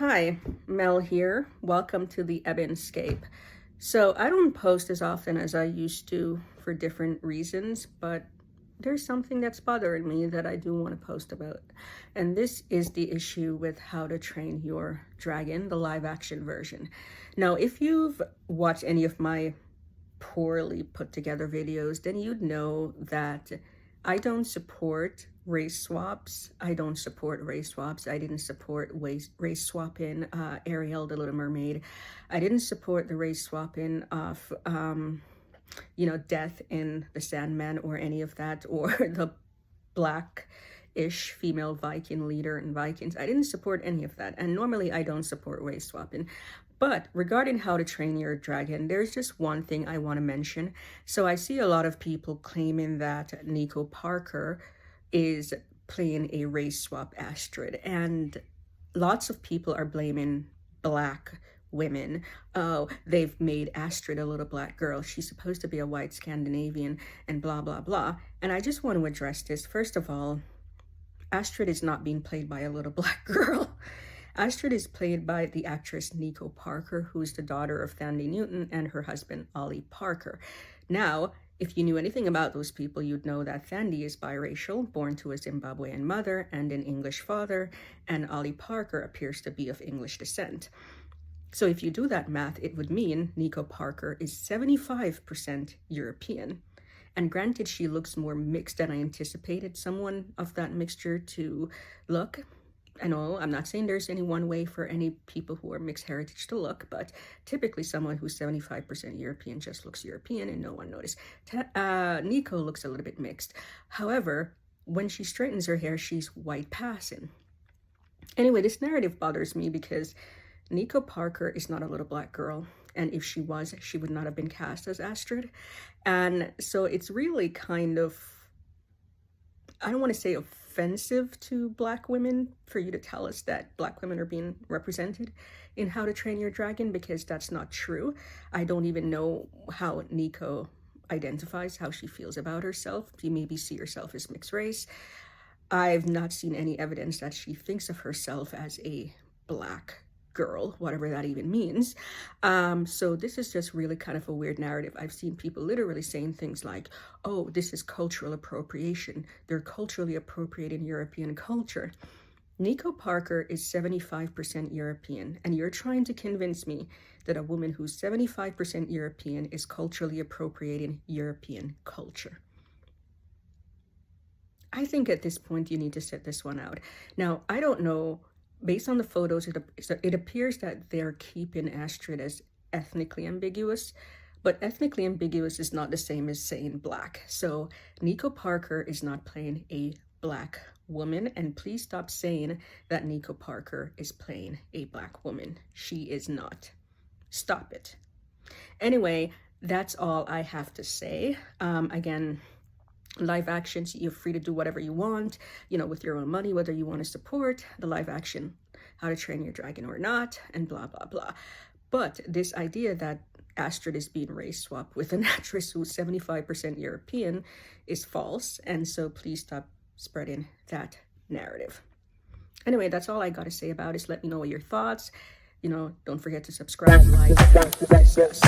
Hi, Mel here. Welcome to the Ebinscape. So I don't post as often as I used to for different reasons, but there's something that's bothering me that I do want to post about. And this is the issue with How to Train Your Dragon, the live action version. Now, if you've watched any of my poorly put together videos, then you'd know that I don't support race swaps. I don't support race swaps. I didn't support race swapping Ariel, the Little Mermaid. I didn't support the race swapping of, Death in the Sandman or any of that, or the black-ish female Viking leader in Vikings. I didn't support any of that. And normally I don't support race swapping. But regarding How to Train Your Dragon, there's just one thing I want to mention. So I see a lot of people claiming that Nico Parker is playing a RaceSwapped Astrid, and lots of people are blaming black women. Oh, they've made Astrid a little black girl. She's supposed to be a white Scandinavian and blah, blah, blah. And I just want to address this. First of all, Astrid is not being played by a little black girl. Astrid is played by the actress Nico Parker, who's the daughter of Thandie Newton and her husband, Ollie Parker. Now, if you knew anything about those people, you'd know that Thandie is biracial, born to a Zimbabwean mother and an English father, and Ollie Parker appears to be of English descent. So if you do that math, it would mean Nico Parker is 75% European. And granted, she looks more mixed than I anticipated someone of that mixture to look. I know I'm not saying there's any one way for any people who are mixed heritage to look, but typically someone who's 75% European just looks European and no one noticed. Nico looks a little bit mixed. However, when she straightens her hair, she's white passing. Anyway, this narrative bothers me because Nico Parker is not a little black girl. And if she was, she would not have been cast as Astrid. And so it's really kind of, I don't want to say offensive to black women for you to tell us that black women are being represented in How to Train Your Dragon, because that's not true. I don't even know how Nico identifies, how she feels about herself. She maybe see herself as mixed race. I've not seen any evidence that she thinks of herself as a black girl, whatever that even means. So this is just really kind of a weird narrative. I've seen people literally saying things like, oh, this is cultural appropriation. They're culturally appropriating European culture. Nico Parker is 75% European, and you're trying to convince me that a woman who's 75% European is culturally appropriating European culture. I think at this point you need to set this one out. Now, I don't know. Based on the photos, it appears that they're keeping Astrid as ethnically ambiguous, but ethnically ambiguous is not the same as saying black. So Nico Parker is not playing a black woman, and please stop saying that Nico Parker is playing a black woman. She is not. Stop it. Anyway, that's all I have to say. Again, live actions, you're free to do whatever you want, with your own money, whether you want to support the live action How to Train Your Dragon or not, and blah, blah, blah. But this idea that Astrid is being race swapped with an actress who's 75% European is false. And so please stop spreading that narrative. Anyway, that's all I got to say about it. Let me know what your thoughts. Don't forget to subscribe, like, and discuss.